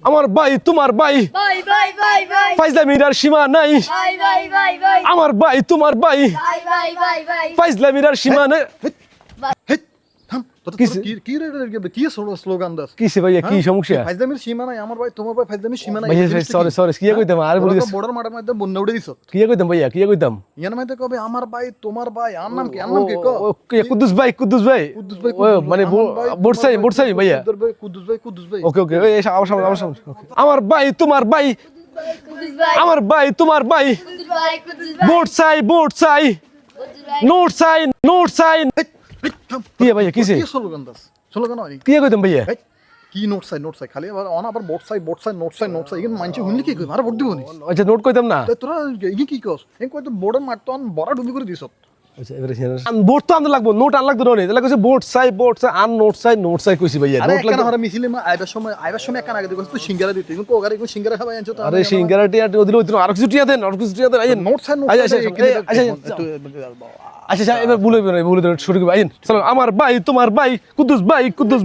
আমার ভাই তোমার ভাই ভাই ভাই ভাই ভাই ফাইজলামির আর সীমা নাই ভাই ভাই ভাই ভাই আমার ভাই তোমার ভাই ভাই ভাই ভাই ভাই ফাইজলামির আর সীমা নাই হেই থাম তো কিসে? কি রে কি স্লোগান দাস কিসে ভাইয়া কি সমস্যা ফাইজলামির সীমা নাই আমার ভাই তোমার ভাই ফাইজলামির সীমা নাই ভাইয়া সরি সরি কি কইতাম আর বলি বর্ডার মাঠার মধ্যে বন্যা উড়ে দিছ কি কইতাম ভাইয়া কি কইতাম ইয়ার মধ্যে কবে আমার ভাই তোমার ভাই আর নাম কি কো ওকে কুদ্দুস ভাই কুদ্দুস ভাই ও মানে বোরসাই ভাইয়া কুদ্দুস ভাই ওকে ওকে এই আমার সামনে আমার ভাই তোমার ভাই কুদ্দুস ভাই আমার ভাই তোমার ভাই কুদ্দুস ভাই কুদ্দুস ভাই বোরসাই কুদ্দুস ভাই নোট সাই কি ভাইয়া কিসে কি স্লোগান দাস স্লোগান হয় কি কইতাম ভাইয়া কি নোট সাই খালি আবার বোট সাই ইগন মানছে হুনলি কি কই আর ভোট দিবনি আচ্ছা নোট কইতাম না তোরা কি কস এই কই তো বড় মারতো বড় ডুবি করে দিছ আচ্ছা এবারে বোর্ড তো আনতে লাগবো নোট আন লাগতো না তাহলে কইছে বোর্ড সাই আন নোট সাই কইছি ভাইয়া আরে নোট কেন লাগতো হারা মিছিলে মা আইবার সময় কেন আগে দেখছ তুই সিঙ্গারা দিতে ইগন কোগারে ইগন সিঙ্গারা খাবাই আনছো তো আরে সিঙ্গারাটি আর দিল আর কিছু টিয়া দেন আইন নোট সাই আচ্ছা এবার বলে শুরু করবো আইন চলো আমার ভাই তোমার ভাই কুদ্দুস